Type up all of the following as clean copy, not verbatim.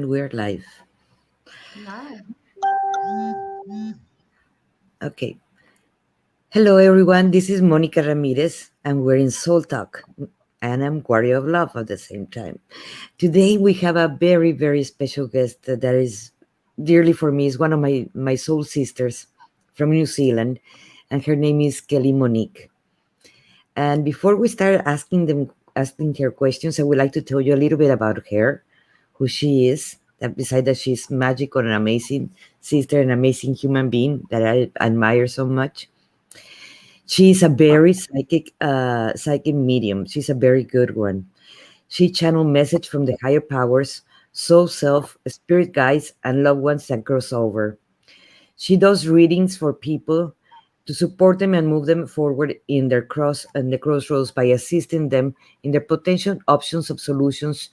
And we're live. No. Okay. Hello, everyone. This is Monica Ramirez, and we're in Soul Talk. And I'm Warrior of Love at the same time. Today, we have a very, very special guest that is dearly for me. Is one of my soul sisters from New Zealand, and her name is Kelly Monique. And before we start asking her questions, I would like to tell you a little bit about her, who she is. That besides that she's magical and amazing sister, an amazing human being that I admire so much. She's a very psychic medium. She's a very good one. She channel message from the higher powers, soul self, spirit guides, and loved ones that cross over. She does readings for people to support them and move them forward in their crossroads by assisting them in their potential options of solutions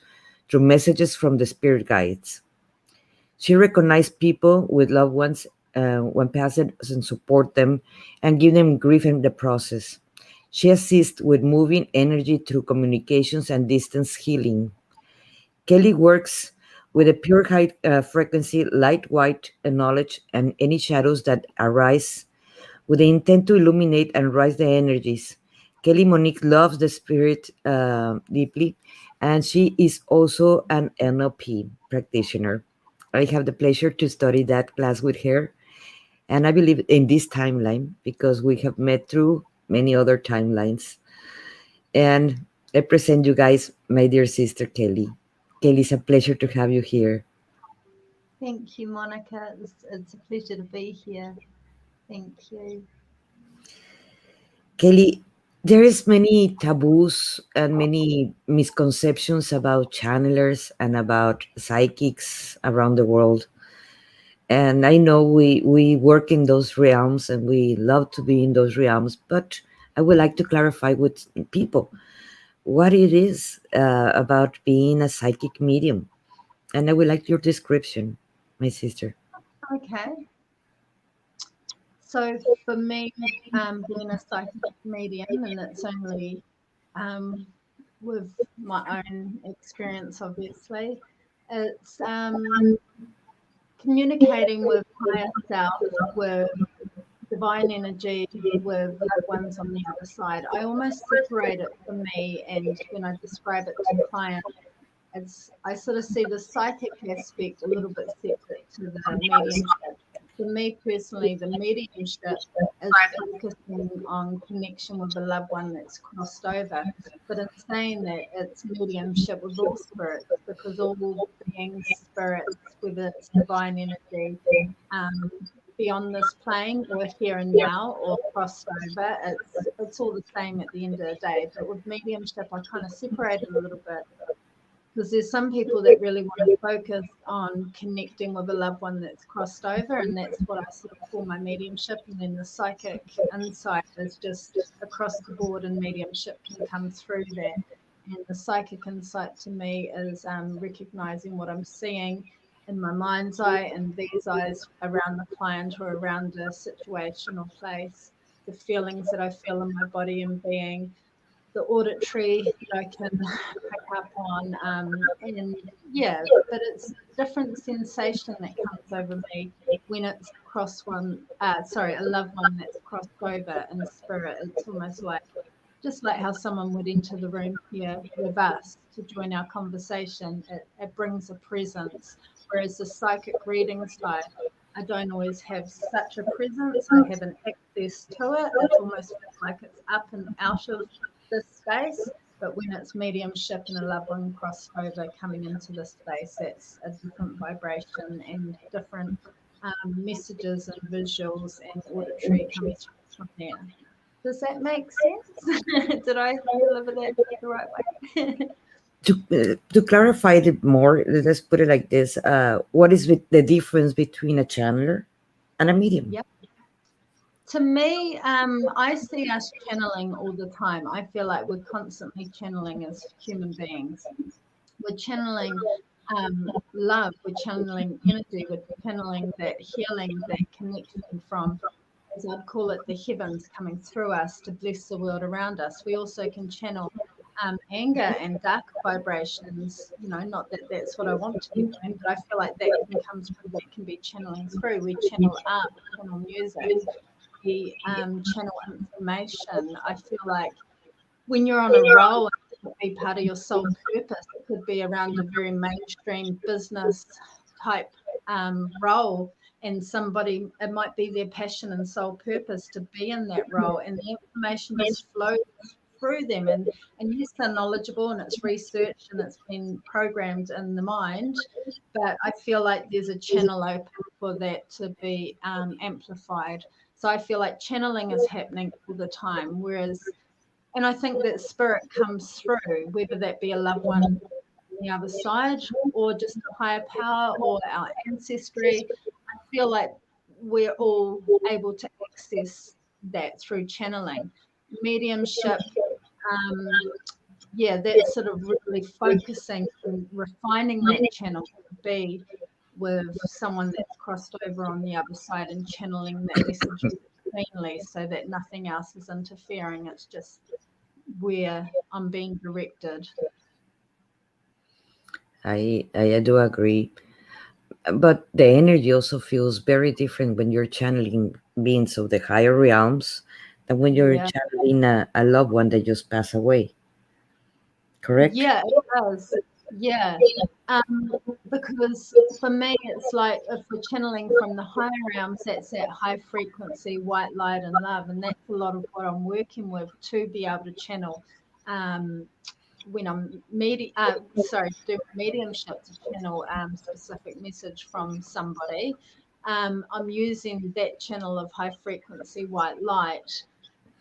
through messages from the spirit guides. She recognizes people with loved ones when passed and support them and give them grief in the process. She assists with moving energy through communications and distance healing. Kelly works with a pure high frequency, light, white knowledge, and any shadows that arise with the intent to illuminate and rise the energies. Kelly Monique loves the spirit deeply, and she is also an NLP practitioner. I have the pleasure to study that class with her, and I believe in this timeline because we have met through many other timelines. And I present you guys my dear sister Kelly. Kelly, it's a pleasure to have you here. Thank you, Monica. It's a pleasure to be here. Thank you. Kelly, there is many taboos and many misconceptions about channelers and about psychics around the world. And I know we work in those realms and we love to be in those realms, but I would like to clarify with people what it is about being a psychic medium. And I would like your description, my sister. Okay. So for me, being a psychic medium, and it's only um, with my own experience, obviously, it's communicating with higher self, with divine energy, with loved ones on the other side. I almost separate it for me, and when I describe it to clients, I sort of see the psychic aspect a little bit separate to the mediumship. For me personally, the mediumship is focusing on connection with a loved one that's crossed over. But in saying that, it's mediumship with all spirits because all beings, spirits, whether it's divine energy, um, beyond this plane or here and now or crossed over, it's all the same at the end of the day. But with mediumship, I kind of separate it a little bit because there's some people that really want to focus on connecting with a loved one that's crossed over, and that's what I sort of call my mediumship. And then the psychic insight is just across the board, and mediumship can come through that. And the psychic insight to me is recognizing what I'm seeing in my mind's eye and these eyes around the client or around a situation or place, the feelings that I feel in my body and being, the auditory that I can pick up on, and yeah, but it's a different sensation that comes over me when it's a loved one that's crossed over in spirit. It's almost like just like how someone would enter the room here with us to join our conversation. It brings a presence, whereas the psychic reading side, I don't always have such a presence. I have an access to it. It's almost like it's up and out of this space. But when it's mediumship and a loved one crossed over coming into this space, it's a different vibration and different messages and visuals and auditory coming through from there. Does that make sense? Did I deliver that the right way? To clarify it more, let's put it like this: what is the difference between a channeler and a medium? Yep. To me, I see us channeling all the time. I feel like we're constantly channeling as human beings. We're channeling love, we're channeling energy, we're channeling that healing, that connection from, as I'd call it, the heavens coming through us to bless the world around us. We also can channel anger and dark vibrations. Not that that's what I want to be doing, but I feel like that can come through, that can be channeling through. We channel art, we channel music, we channel information. I feel like when you're on a roll, it could be part of your soul purpose. It could be around a very mainstream business type role, and somebody, it might be their passion and soul purpose to be in that role, and the information just flows through them. And yes, they're knowledgeable and it's researched and it's been programmed in the mind, but I feel like there's a channel open for that to be amplified. So I feel like channeling is happening all the time, and I think that spirit comes through, whether that be a loved one on the other side or just a higher power or our ancestry. I feel like we're all able to access that through channeling. Mediumship, um, yeah, that's sort of really focusing and refining that channel to be with someone that's crossed over on the other side and channeling that message cleanly so that nothing else is interfering. It's just where I'm being directed. I do agree. But the energy also feels very different when you're channeling beings of the higher realms than when you're Yeah. channeling a loved one that just passed away. Correct? Yeah, it does. Yeah. Because for me, it's like if we're channeling from the higher realms, that's that high frequency, white light and love. And that's a lot of what I'm working with to be able to channel um, when I'm do mediumship to channel specific message from somebody. I'm using that channel of high frequency white light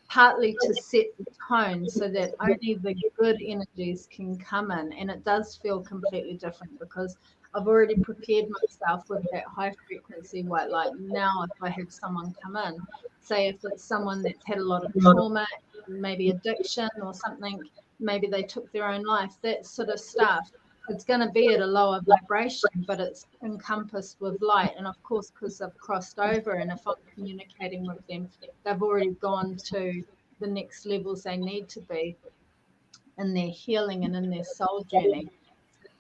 partly to set the tone so that only the good energies can come in. And it does feel completely different because I've already prepared myself with that high frequency white light. Now, if I have someone come in, say if it's someone that's had a lot of trauma, maybe addiction or something, maybe they took their own life, that sort of stuff. It's going to be at a lower vibration, but it's encompassed with light. And of course, because I've crossed over, and if I'm communicating with them, they've already gone to the next levels they need to be in their healing and in their soul journey.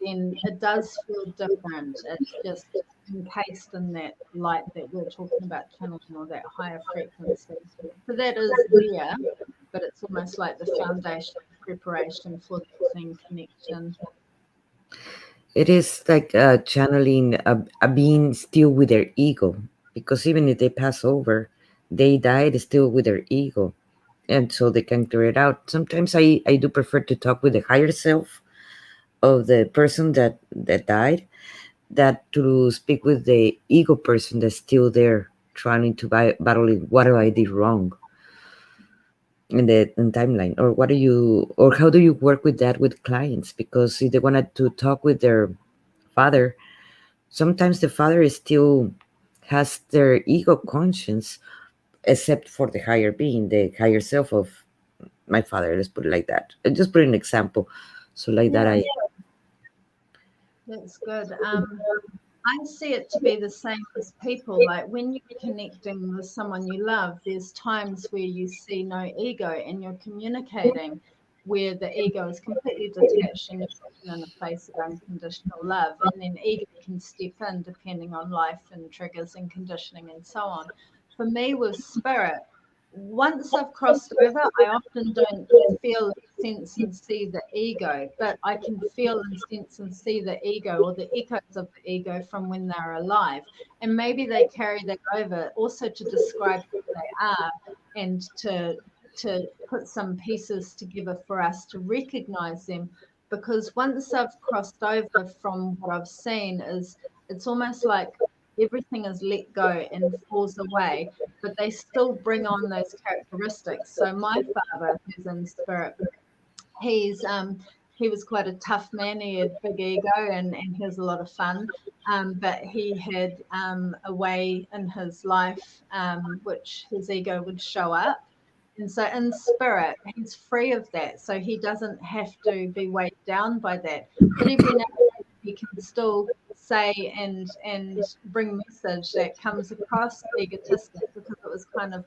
Then it does feel different. It's just encased in that light that we're talking about channeling, or that higher frequency. So that is there, but it's almost like the foundation preparation for that clean connection. It is like channeling a being still with their ego, because even if they pass over, they died still with their ego, and so they can clear it out. Sometimes I do prefer to talk with the higher self of the person that died, that to speak with the ego person that's still there trying to battling what I did wrong in the timeline. Or what do you, or how do you work with that with clients? Because if they wanted to talk with their father, sometimes the father is still has their ego conscience, except for the higher being, the higher self of my father. Let's put it like that. I just put an example. So like that, Yeah, I that's good. I see it to be the same as people. Like when you're connecting with someone you love, there's times where you see no ego and you're communicating where the ego is completely detached and you're in a place of unconditional love. And then ego can step in depending on life and triggers and conditioning and so on. For me, with spirit, once I've crossed over, I often don't feel, sense, and see the ego, but I can feel and sense and see the ego or the echoes of the ego from when they're alive. And maybe they carry that over also to describe who they are and to put some pieces together for us to recognize them. Because once I've crossed over, from what I've seen, is it's almost like everything is let go and falls away, but they still bring on those characteristics. So my father, who's in spirit, he's he was quite a tough man. He had big ego and he was a lot of fun. But he had a way in his life which his ego would show up. And so in spirit, he's free of that. So he doesn't have to be weighed down by that. But every now and then he can still say and bring message that comes across egotistic because it was kind of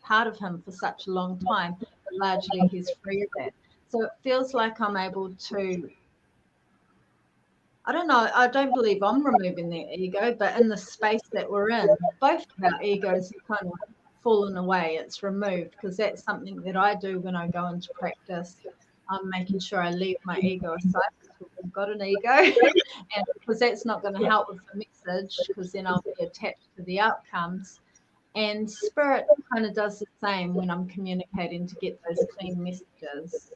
part of him for such a long time, but largely he's free of that. So it feels like I'm able to, I don't know, I don't believe I'm removing their ego, but in the space that we're in, both of our egos have kind of fallen away. It's removed because that's something that I do when I go into practice. I'm making sure I leave my ego aside because I've got an ego, and because that's not going to help with the message, because then I'll be attached to the outcomes. And spirit kind of does the same when I'm communicating to get those clean messages.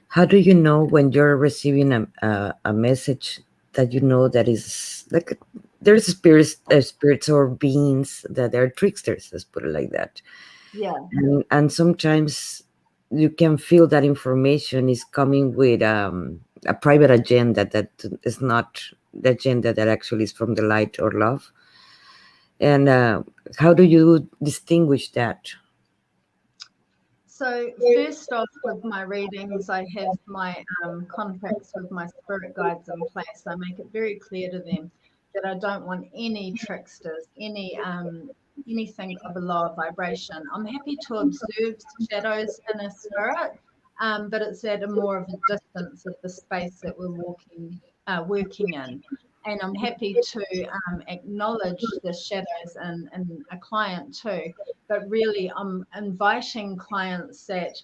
How do you know when you're receiving a message that you know that is like there's spirits or beings that are tricksters, let's put it like that. Yeah. And sometimes you can feel that information is coming with a private agenda that is not the agenda that actually is from the light or love. And how do you distinguish that? So first off, with my readings, I have my contracts with my spirit guides in place. I make it very clear to them that I don't want any tricksters, anything of a lower vibration. I'm happy to observe shadows in a spirit, but it's at a more of a distance of the space that we're working in. And I'm happy to acknowledge the shadows in a client too, but really I'm inviting clients that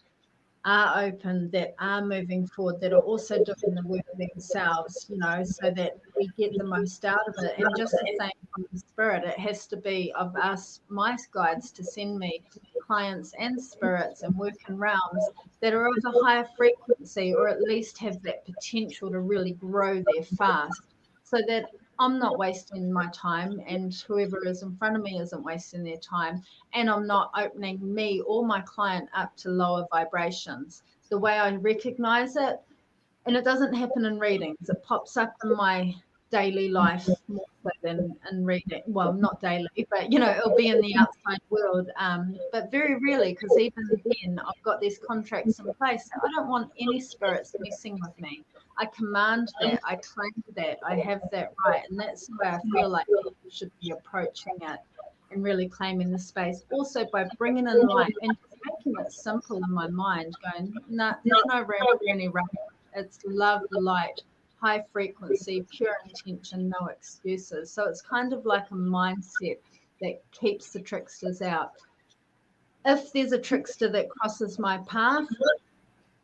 are open, that are moving forward, that are also doing the work themselves, so that we get the most out of it. And just the same from the spirit, it has to be of us, my guides, to send me clients and spirits and work in realms that are of a higher frequency, or at least have that potential to really grow there fast, so that I'm not wasting my time and whoever is in front of me isn't wasting their time, and I'm not opening me or my client up to lower vibrations. The way I recognize it, and it doesn't happen in readings, it pops up in my daily life more so than in reading. Well, not daily, but it'll be in the outside world. But very rarely, because even then I've got these contracts in place. I don't want any spirits messing with me. I command that, I claim that, I have that right. And that's the way I feel like people should be approaching it and really claiming the space. Also by bringing in light and just making it simple in my mind, going, no, there's no room for any rubbish. It's love, light, high frequency, pure intention, no excuses. So it's kind of like a mindset that keeps the tricksters out. If there's a trickster that crosses my path,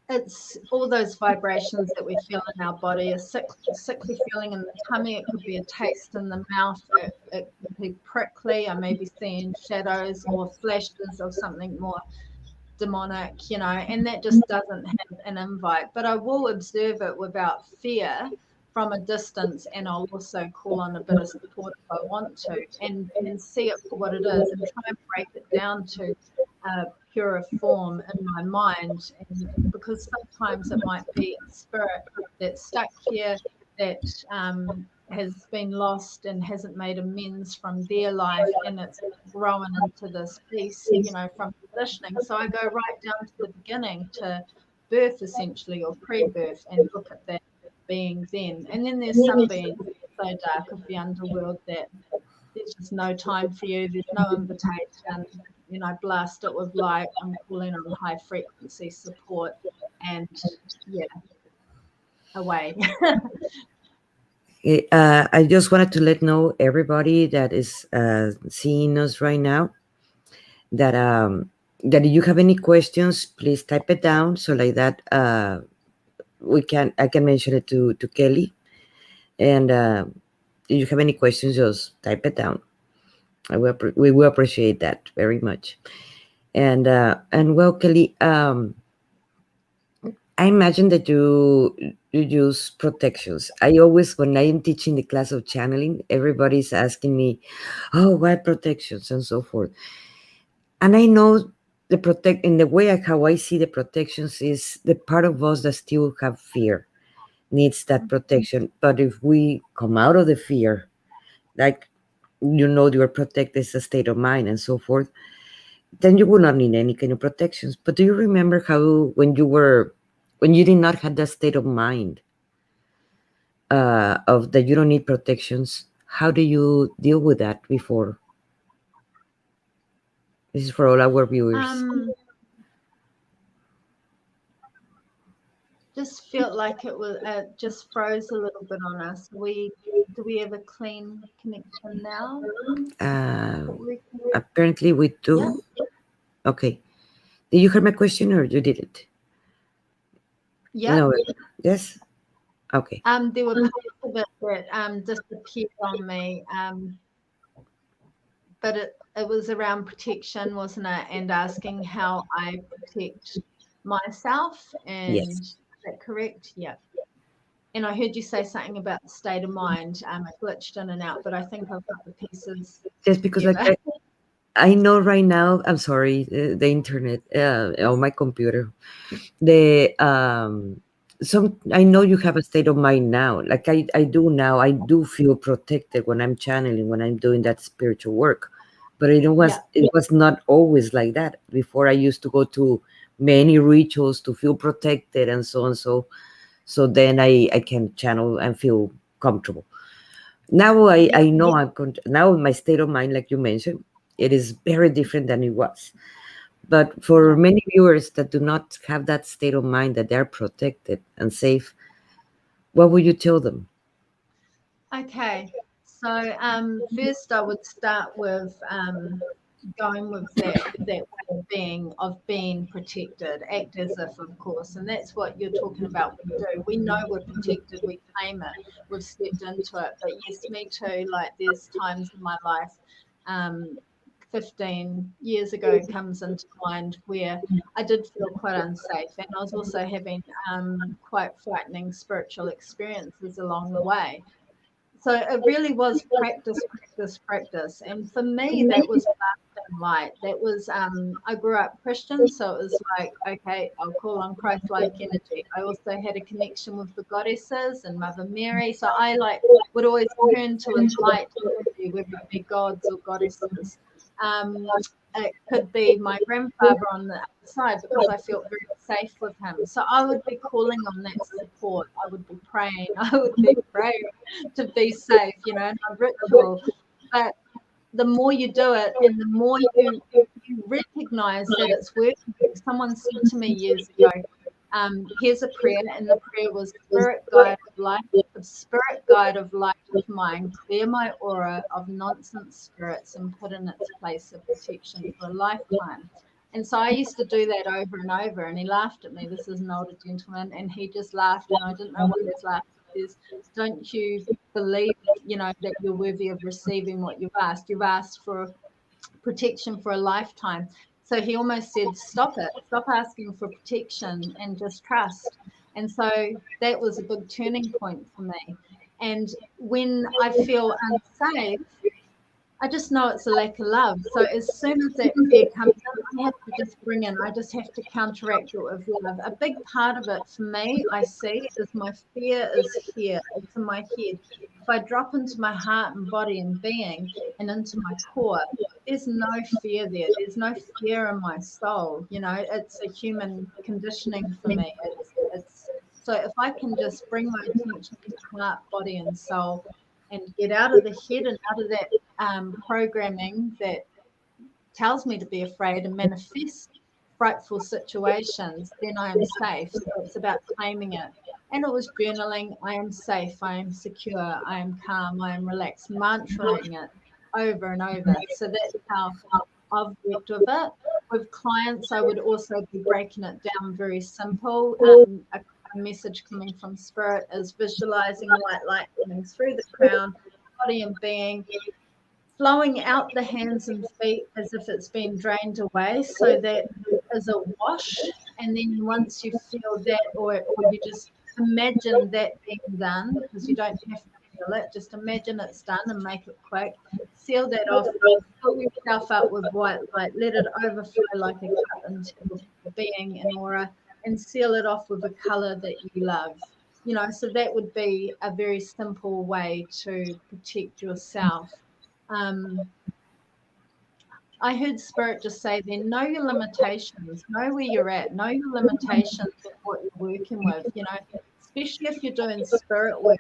it's all those vibrations that we feel in our body, a sickly feeling in the tummy. It could be a taste in the mouth. It could be prickly. I may be seeing shadows or flashes of something more demonic, and that just doesn't have an invite. But I will observe it without fear from a distance, and I'll also call on a bit of support if I want to, and see it for what it is, and try and break it down to a purer form in my mind. And because sometimes it might be a spirit that's stuck here, that has been lost and hasn't made amends from their life, and it's growing into this piece, from conditioning. So I go right down to the beginning, to birth essentially, or pre-birth, and look at that being then. And then there's some beings so dark of the underworld that there's just no time for you, there's no invitation. Blast it with light. I'm calling on high frequency support, and yeah, away. I just wanted to let know everybody that is seeing us right now that that if you have any questions, please type it down so like that I can mention it to Kelly. And if you have any questions, just type it down. We will appreciate that very much. And well, Kelly, I imagine that you use protections. I always, when I am teaching the class of channeling, everybody's asking me, "Oh, why protections?" and so forth. And I know the protect in the way how I see the protections is the part of us that still have fear needs that protection. But if we come out of the fear, like your protect is a state of mind and so forth, then you would not need any kind of protections. But do you remember how when you did not have that state of mind of that you don't need protections? How do you deal with that before? This is for all our viewers. just felt like it was just froze a little bit on us. Do we have a clean connection now? Uh, We, Apparently we yeah, do. Okay. Did you hear my question or you didn't? yeah. No. Yes. Okay. There were parts of it that disappeared on me, but it was around protection, wasn't it? And asking how I protect myself. And Yes. is that correct? Yeah. And I heard you say something about the state of mind. It glitched in and out, but I think I've got the pieces Just because like together. I know right now, I'm sorry, the internet on my computer. The some I know you have a state of mind now. Like I do now. I do feel protected when I'm channeling, when I'm doing that spiritual work. But Yeah, it was not always like that. Before I used to go to many rituals to feel protected and so on. So then I can channel and feel comfortable. Now yeah, I know now my state of mind, like you mentioned, it is very different than it was. But for yeah. many viewers that do not have that state of mind that they're protected and safe, what would you tell them? Okay. So first I would start with going with that way of being protected, act as if, of course, and that's what you're talking about. We do. We know we're protected. We claim it. We've stepped into it. But yes, me too. Like there's times in my life, um, 15 years ago comes into mind where I did feel quite unsafe, and I was also having quite frightening spiritual experiences along the way. So it really was practice, practice, practice. And for me, that was lasting light. That was, I grew up Christian, so it was like, okay, I'll call on Christ like energy. I also had a connection with the goddesses and Mother Mary. So I like would always turn to a light energy, whether it be gods or goddesses. Um, it could be my grandfather on the other side because I felt very safe with him. So I would be calling on that support. I would be praying. I would be praying to be safe, in a ritual. But the more you do it and the more you recognize that it's working. Someone said to me years ago, here's a prayer, and the prayer was spirit guide of light of mine, clear my aura of nonsense spirits and put in its place of protection for a lifetime. And so I used to do that over and over, and he laughed at me. This is an older gentleman, and he just laughed, and I didn't know why he was laughing. He says, don't you believe, that you're worthy of receiving what you've asked? You've asked for protection for a lifetime. So he almost said, stop it, stop asking for protection and just trust. And so that was a big turning point for me. And when I feel unsafe, I just know it's a lack of love. So as soon as that fear comes in, I have to just bring in, I just have to counteract it with love. A big part of it for me, I see, is my fear is here. It's in my head. If I drop into my heart and body and being and into my core, there's no fear there. There's no fear in my soul. It's a human conditioning for me. It's so if I can just bring my attention to heart, body, and soul and get out of the head and out of that programming that tells me to be afraid and manifest frightful situations, then I am safe. So it's about claiming it. And it was journaling. I am safe. I am secure. I am calm. I am relaxed. Mantraing it over and over. So that's how I've worked with it. With clients, I would also be breaking it down very simple. A message coming from spirit is visualizing white light coming through the crown, body and being, flowing out the hands and feet as if it's been drained away. So that is a wash. And then once you feel that, or you just imagine that being done, because you don't have to feel it, just imagine it's done and make it quick. Seal that off, fill yourself up with white light, let it overflow like a cup into your being and aura, and seal it off with a color that you love. So that would be a very simple way to protect yourself. um, I heard Spirit just say then, know your limitations, know where you're at, know your limitations of what you're working with, especially if you're doing spirit work,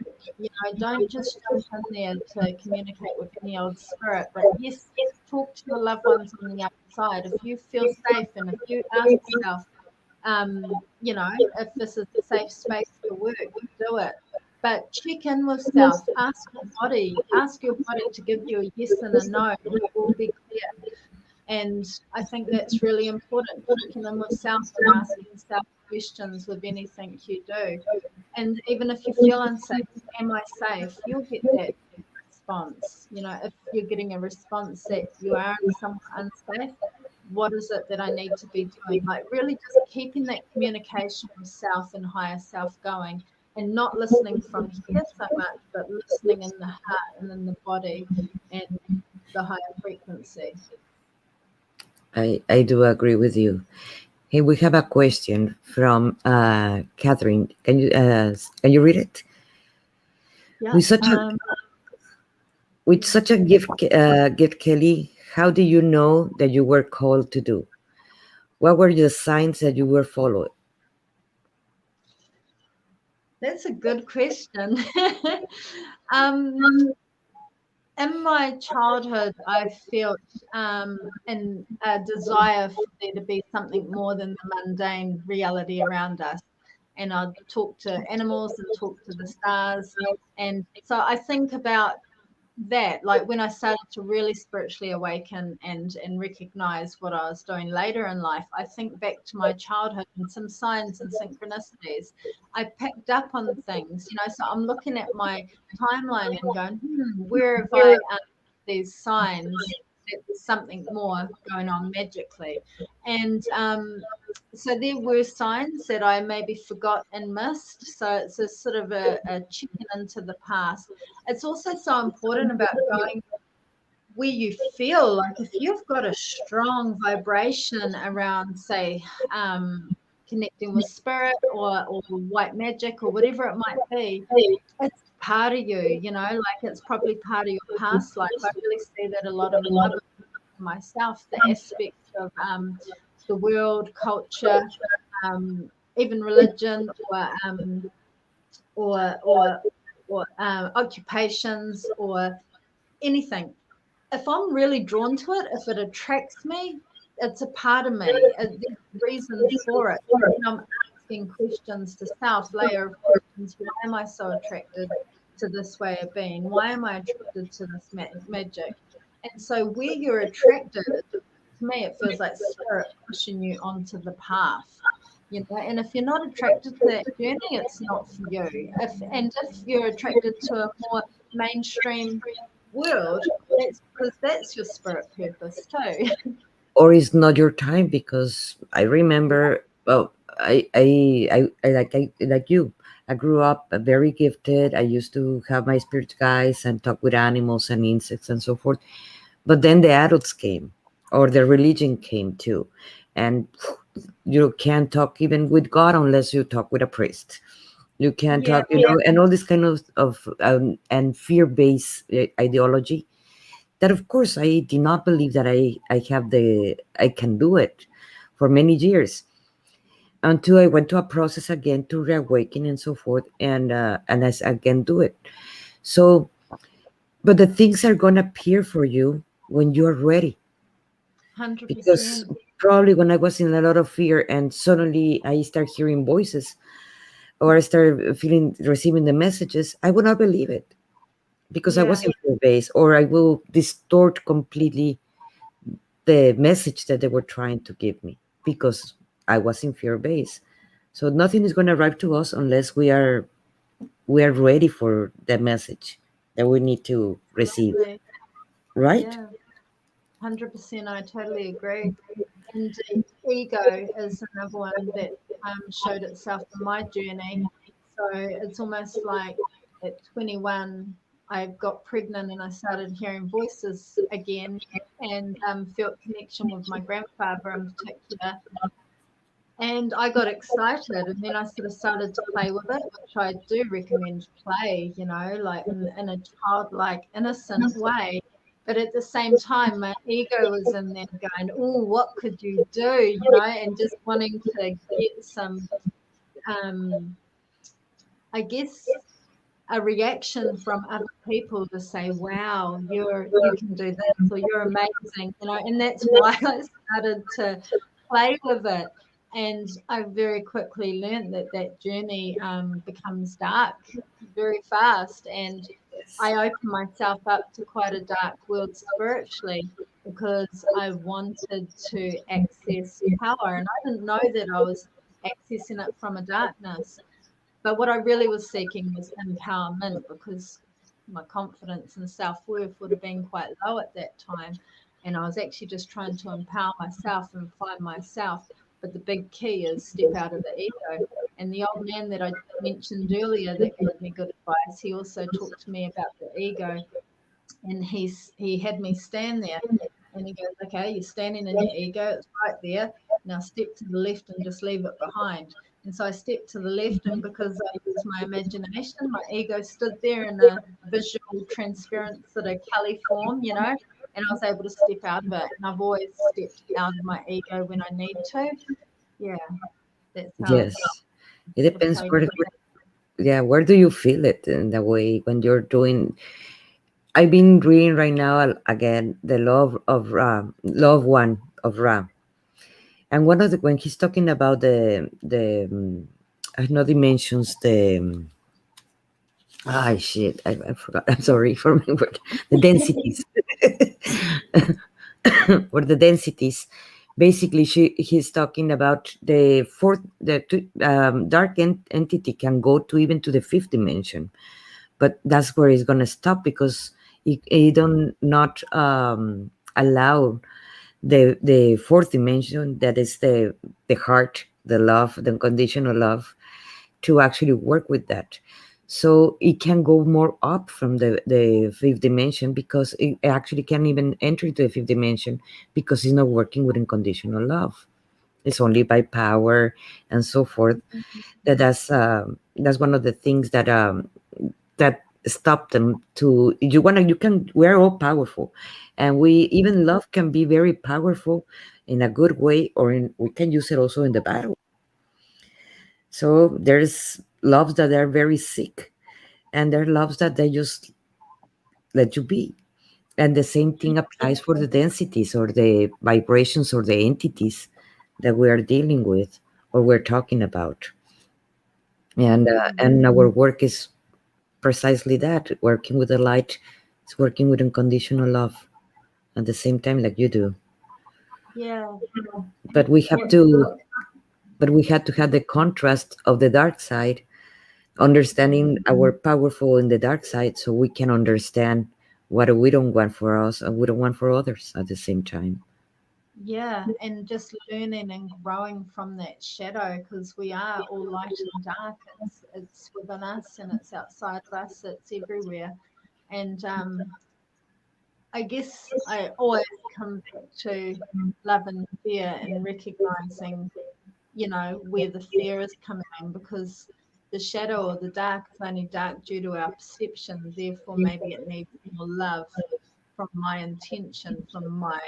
don't just jump in there to communicate with any old spirit, but yes, talk to your loved ones on the other side. If you feel safe and if you ask yourself, if this is a safe space for work, do it. But check in with self. Ask your body to give you a yes and a no, and it will be clear. And I think that's really important, checking in with self and asking self questions with anything you do. And even if you feel unsafe, am I safe? You'll get that response. If you're getting a response that you are somewhat unsafe, what is it that I need to be doing? Like really just keeping that communication with self and higher self going, and not listening from here so much, but listening in the heart and in the body and the higher frequency. I do agree with you. Hey, we have a question from Catherine. Can you read it? Yeah. With such a gift, Kelly, how do you know that you were called to do? What were the signs that you were followed? That's a good question. um, in my childhood, I felt a desire for there to be something more than the mundane reality around us. And I'd talk to animals and talk to the stars. And so I think about that, like when I started to really spiritually awaken and recognize what I was doing later in life, I think back to my childhood and some signs and synchronicities. I picked up on things, so I'm looking at my timeline and going, where have I these signs that there's something more going on magically? And so there were signs that I maybe forgot and missed. So it's a sort of a checking into the past. It's also so important about going where you feel like if you've got a strong vibration around, say, connecting with spirit or white magic or whatever it might be, it's part of you, like it's probably part of your past life. I really see that a lot in my book, myself, the aspects of the world, culture, even religion, or occupations, or anything. If I'm really drawn to it, if it attracts me, it's a part of me. There's reasons for it. And I'm asking questions to self, layer of questions. Why am I so attracted to this way of being? Why am I attracted to this magic? And so where you're attracted, to me, it feels like spirit pushing you onto the path. And if you're not attracted to that journey, it's not for you. If you're attracted to a more mainstream world, that's because that's your spirit purpose too. Or it's not your time? Because I remember, well, I like you. I grew up very gifted. I used to have my spirit guides and talk with animals and insects and so forth. But then the adults came, or the religion came too, and you can't talk even with God unless you talk with a priest. You can't Yeah, talk, and all this kind of and fear-based ideology. That of course I did not believe that I can do it for many years, until I went to a process again to reawaken and so forth, and I again do it. So, but the things are gonna appear for you when you are ready, because 100%. probably when I was in a lot of fear and suddenly I start hearing voices, or I start receiving the messages, I would not believe it because I was Yeah, in fear base, or I will distort completely the message that they were trying to give me because I was in fear base. So nothing is going to arrive to us unless we are ready for the message that we need to receive, absolutely. right? Yeah, 100%. I totally agree. And ego is another one that showed itself in my journey. So it's almost like at 21, I got pregnant and I started hearing voices again, and felt connection with my grandfather in particular. And I got excited, and then I sort of started to play with it, which I do recommend play, like in a childlike, innocent way. But at the same time, my ego was in there going, oh, what could you do, and just wanting to get some, um, I guess, a reaction from other people to say, wow, you can do this, or you're amazing, and that's why I started to play with it. And I very quickly learned that that journey becomes dark very fast. And I opened myself up to quite a dark world spiritually because I wanted to access power. And I didn't know that I was accessing it from a darkness. But what I really was seeking was empowerment because my confidence and self worth would have been quite low at that time. And I was actually just trying to empower myself and find myself. But the big key is step out of the ego. And the old man that I mentioned earlier that gave me good advice, he also talked to me about the ego. And he had me stand there and he goes, okay, you're standing in your ego, it's right there. Now step to the left and just leave it behind. And so I stepped to the left, and because I used my imagination, my ego stood there in a visual, transparent sort of Kelly form, and I was able to step out of it. And I've always stepped out of my ego when I need to. Yeah, that's how Yes. it's It sort of depends played where, with me. yeah, where do you feel it in the way when you're doing. I've been reading right now again the love one of Ra, and one of the when he's talking about the I know he mentions shit, I forgot. I'm sorry for my word. The densities. Or the densities. Basically, he's talking about dark entity can go to even to the fifth dimension, but that's where it's gonna stop because it don't not allow the fourth dimension, that is the heart, the love, the unconditional love, to actually work with that. So it can go more up from the fifth dimension because it actually can't even enter into the fifth dimension because it's not working with unconditional love. It's only by power and so forth. That's one of the things that stop them to. We're all powerful, and we even love can be very powerful in a good way, or we can use it also in the bad way. So there's loves that are very sick, and there are loves that they just let you be. And the same thing applies for the densities or the vibrations or the entities that we are dealing with or we're talking about. And our work is precisely that, working with the light. It's working with unconditional love at the same time, like you do. Yeah, But we have to, but we had to have the contrast of the dark side, understanding our powerful in the dark side, so we can understand what we don't want for us and we don't want for others at the same time. yeah, and just learning and growing from that shadow because we are all light and dark. It's within us and it's outside of us. It's everywhere. And I guess I always come back to love and fear and recognizing, where the fear is coming in because the shadow or the dark is only dark due to our perception. Therefore, maybe it needs more love from my intention, from my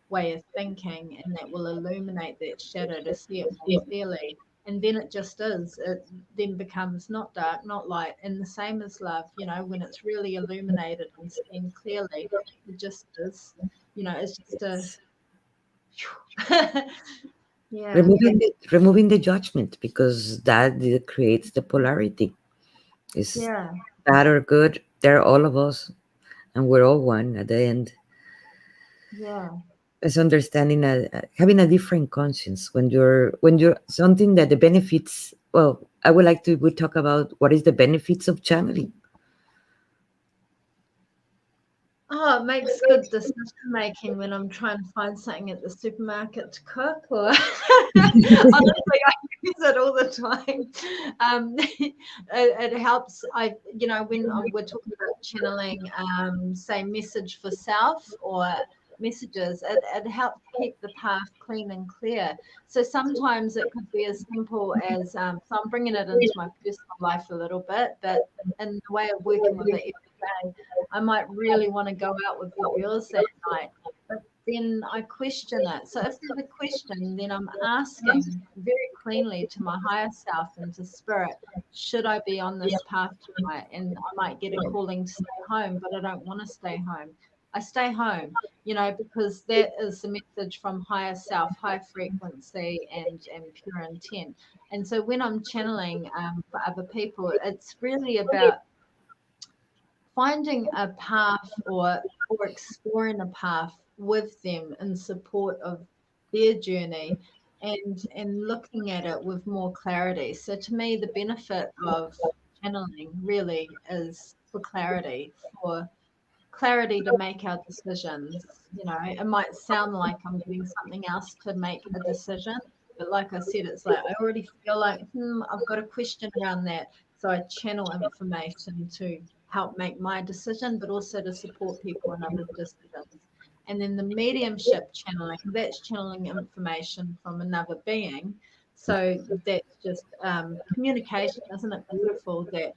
way of thinking, and that will illuminate that shadow to see it more clearly. And then it just is. It then becomes not dark, not light. And the same as love, when it's really illuminated and seen clearly, it just is. It's just a. Yeah. Removing the judgment, because that creates the polarity. Is Yeah. bad or good? They're all of us, and we're all one at the end. Yeah. It's understanding having a different conscience when you're something that the benefits. Well, I would like to we talk about what is the benefits of channeling. Oh, it makes good decision making when I'm trying to find something at the supermarket to cook, or honestly, I use it all the time. It helps. When we're talking about channeling, say message for self or messages, it helps keep the path clean and clear. So sometimes it could be as simple as, so I'm bringing it into my personal life a little bit, but in the way of working with it every day. I might really want to go out with the girls that night, but then I question it. So if there's a question, then I'm asking very cleanly to my higher self and to spirit, should I be on this path tonight? And I might get a calling to stay home, but I don't want to stay home. I stay home, because that is the message from higher self, high frequency, and pure intent. And so when I'm channeling for other people, it's really about finding a path, or exploring a path with them in support of their journey, and looking at it with more clarity. So to me, the benefit of channeling really is for clarity to make our decisions. It might sound like I'm getting something else to make a decision, but like I said, it's like I already feel like, I've got a question around that. So I channel information to help make my decision, but also to support people in other decisions. And then the mediumship channeling, that's channeling information from another being. So that's just communication. Isn't it beautiful that,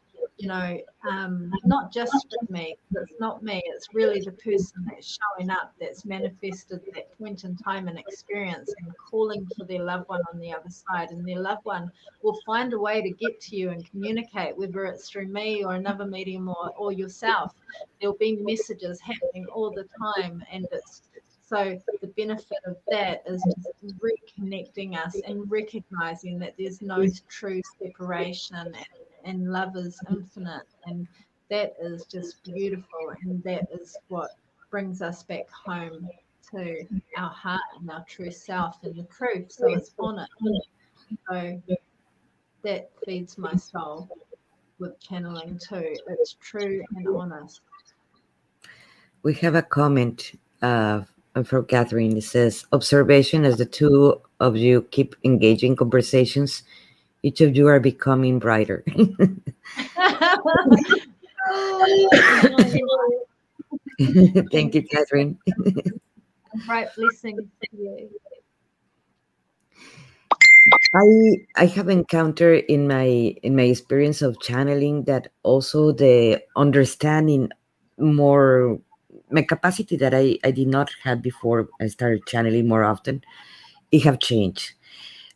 not just with me, 'cause it's not me, it's really the person that's showing up, that's manifested that point in time and experience and calling for their loved one on the other side. And their loved one will find a way to get to you and communicate, whether it's through me or another medium, or yourself. There'll be messages happening all the time. And it's so the benefit of that is just reconnecting us and recognizing that there's no true separation, and love is infinite, and that is just beautiful, and that is what brings us back home to our heart and our true self and the truth. So it's honest. So that feeds my soul with channeling too. It's true and honest. We have a comment from Catherine. It says, observation as the two of you keep engaging conversations, each of you are becoming brighter. Thank you, Catherine. Bright blessings to you. I have encountered in my experience of channeling that also the understanding more my capacity that I did not have before I started channeling more often, it have changed.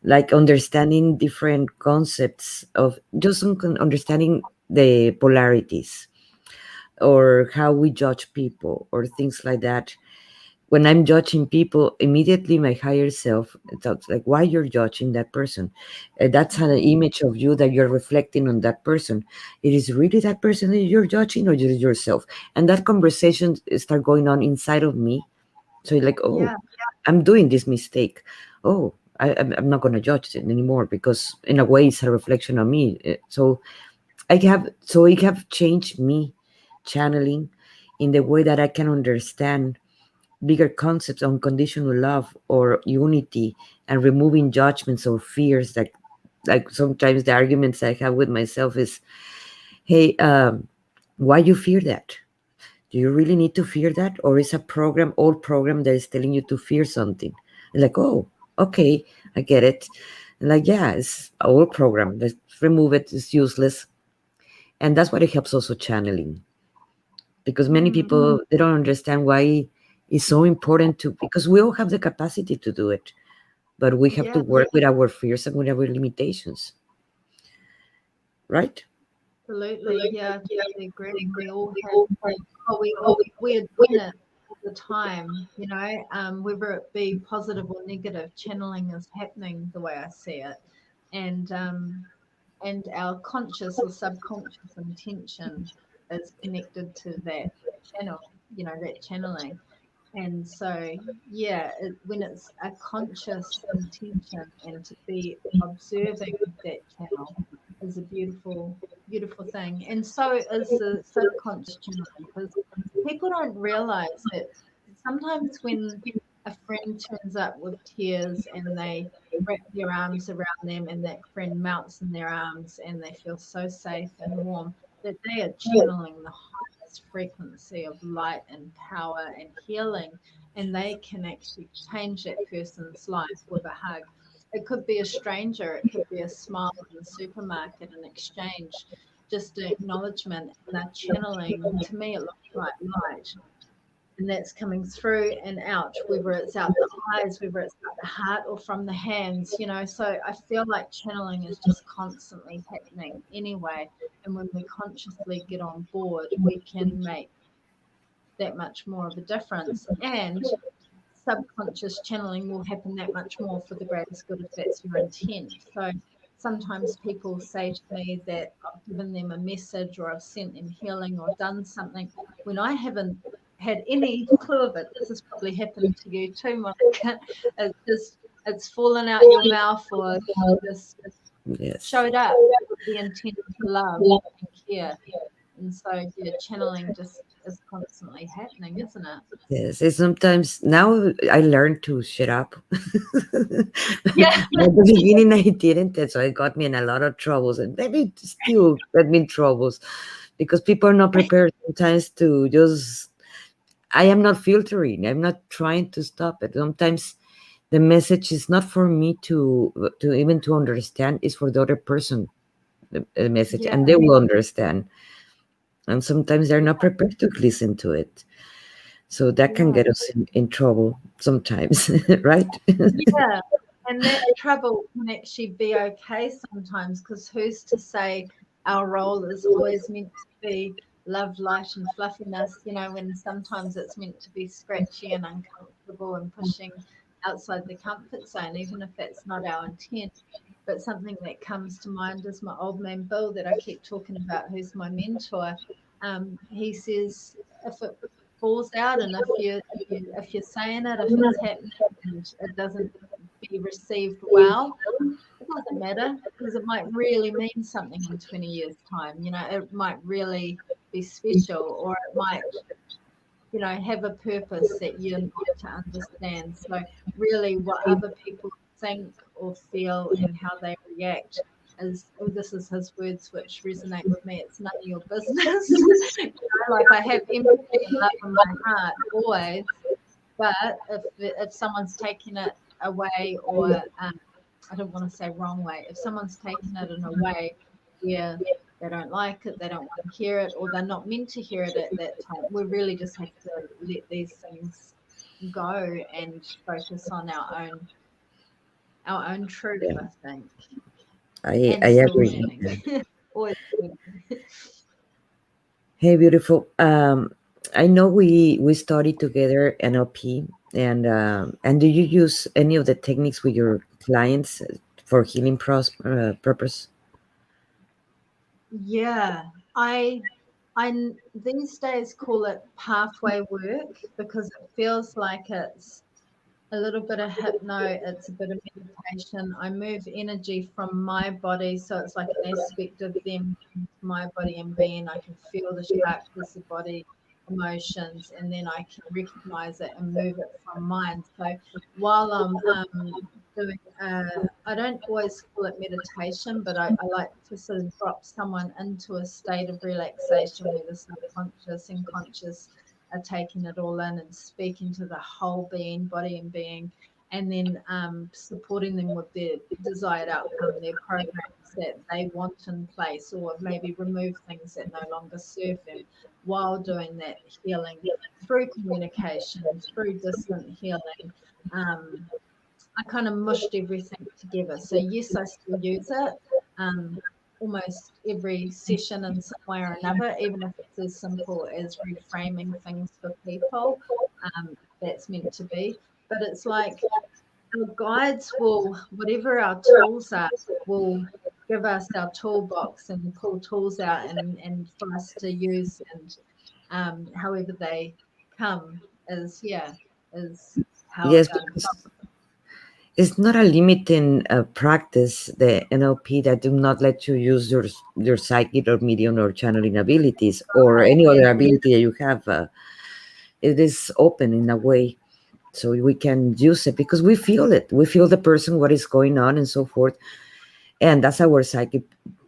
Like understanding different concepts of just understanding the polarities or how we judge people or things like that. When I'm judging people, immediately my higher self thoughts like, why you're judging that person? That's an image of you that you're reflecting on that person. It is really that person that you're judging, or just yourself? And that conversation start going on inside of me. So you're like, oh, Yeah, I'm doing this mistake. Oh, I'm not going to judge it anymore because in a way it's a reflection on me. So it have changed me channeling in the way that I can understand bigger concepts, unconditional love or unity, and removing judgments or fears. Like sometimes the arguments I have with myself is, hey, why you fear that? Do you really need to fear that, or is a old program that is telling you to fear something? Like, oh, okay, I get it. Like, yeah, it's an old program, let's remove it, it's useless. And that's what it helps also channeling, because many mm, people, they don't understand why it's so important to, because we all have the capacity to do it, but we have to yeah. work with our fears and with our limitations, right? Absolutely. Yeah, I totally agree. We all have, well, we are doing it all the time, whether it be positive or negative, channeling is happening the way I see it. And our conscious or subconscious intention is connected to that channel, that channeling. And so, yeah, when it's a conscious intention, and to be observing that channel is a beautiful, beautiful thing. And so is the subconscious channeling, because people don't realize that sometimes when a friend turns up with tears and they wrap their arms around them, and that friend melts in their arms and they feel so safe and warm, that they are channeling the frequency of light and power and healing, and they can actually change that person's life with a hug. It could be a stranger, it could be a smile in the supermarket, an exchange, just an acknowledgement, and they're channeling. To me, it looks like light, and that's coming through and out, whether it's out the eyes, whether it's out the heart, or from the hands, So I feel like channeling is just constantly happening anyway. And when we consciously get on board, we can make that much more of a difference. And subconscious channeling will happen that much more for the greatest good if that's your intent. So sometimes people say to me that I've given them a message or I've sent them healing or done something when I haven't had any clue of it. This has probably happened to you too, Monica. It's fallen out your mouth or just Yes. showed up with the intent to love and care. And so, yeah, channeling just is constantly happening, isn't it? Yes, it's sometimes now I learned to shut up. Yeah. At the beginning, I didn't, and so it got me in a lot of troubles, and maybe still got me in troubles because people are not prepared sometimes to just. I am not filtering. I'm not trying to stop it. Sometimes the message is not for me to even to understand. It's for the other person the message, Yeah. and they will understand. And sometimes they're not prepared to listen to it. So that can Yeah. get us in trouble sometimes, right? Yeah. And that trouble can actually be okay sometimes because who's to say our role is always meant to be love, light, and fluffiness, when sometimes it's meant to be scratchy and uncomfortable and pushing outside the comfort zone, even if that's not our intent. But something that comes to mind is my old man Bill that I keep talking about, who's my mentor. He says if it falls out and if you're saying it, if it's happening and it doesn't be received well, it doesn't matter because it might really mean something in 20 years' time. It might really be special or it might, have a purpose that you're yet to understand. So really what other people think or feel and how they react is, oh, this is his words which resonate with me. It's none of your business. Like I have empathy and love in my heart always, but if someone's taking it away or I don't want to say wrong way, if someone's taking it in a way where they don't like it, they don't want to hear it, or they're not meant to hear it at that time, we really just have to let these things go and focus on our own truth, Yeah, I think, I and still agree. learning. Always learning. Hey, beautiful. I know we studied together NLP, and do you use any of the techniques with your clients for healing purpose? Yeah, I these days call it pathway work because it feels like it's a little bit of hypno, it's a bit of meditation. I move energy from my body, so it's like an aspect of them into my body and being. I can feel the sharpness of body emotions, and then I can recognize it and move it from mine. So while I'm doing, I don't always call it meditation, but I like to sort of drop someone into a state of relaxation where the subconscious and conscious are taking it all in and speaking to the whole being, body and being, and then supporting them with their desired outcome, their programs that they want in place, or maybe remove things that no longer serve them while doing that healing through communication, through distant healing. Um, I kind of mushed everything together. So yes, I still use it almost every session in some way or another, even if it's as simple as reframing things for people. That's meant to be. But it's like our guides will, whatever our tools are, will give us our toolbox and pull tools out and for us to use and however they come is how it Yes, unfolds. because it's not a limiting practice, the NLP, that do not let you use your psychic or medium or channeling abilities or Right. any other ability that you have. It is open in a way, so we can use it because we feel it. We feel the person, what is going on, and so forth, and that's our psychic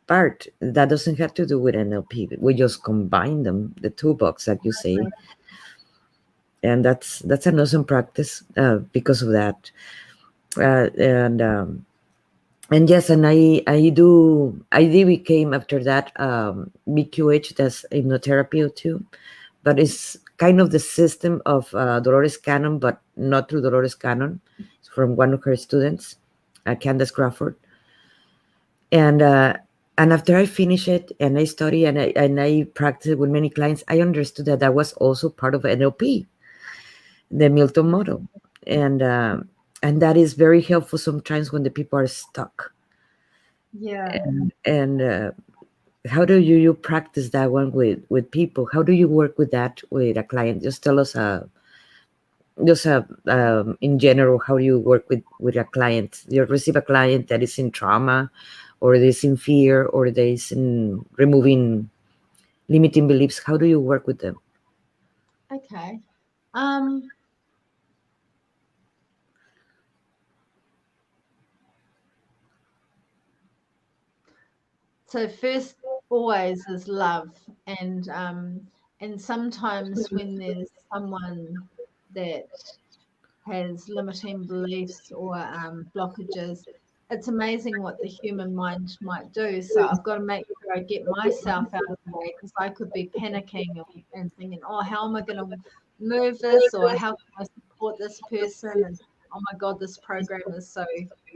part. That doesn't have to do with NLP. We just combine them, the toolbox, like you say, and that's an awesome practice because of that. And and yes, and I did became after that BQH, that's hypnotherapy too, but it's kind of the system of Dolores Cannon, but not through Dolores Cannon. It's from one of her students, Candace Crawford, and And after I finish it and I study and I practice with many clients, I understood that that was also part of NLP, the Milton model, and um, and that is very helpful sometimes when the people are stuck. Yeah. And how do you practice that one with people? How do you work with that with a client? Just tell us just in general, how do you work with a client? You receive a client that is in trauma, or is in fear, or they is in removing limiting beliefs. How do you work with them? Okay. Um, so first always is love, and sometimes when there's someone that has limiting beliefs or blockages, it's amazing what the human mind might do. So I've got to make sure I get myself out of the way, because I could be panicking and thinking, oh, how am I going to move this, or how can I support this person? And oh my God, this program is so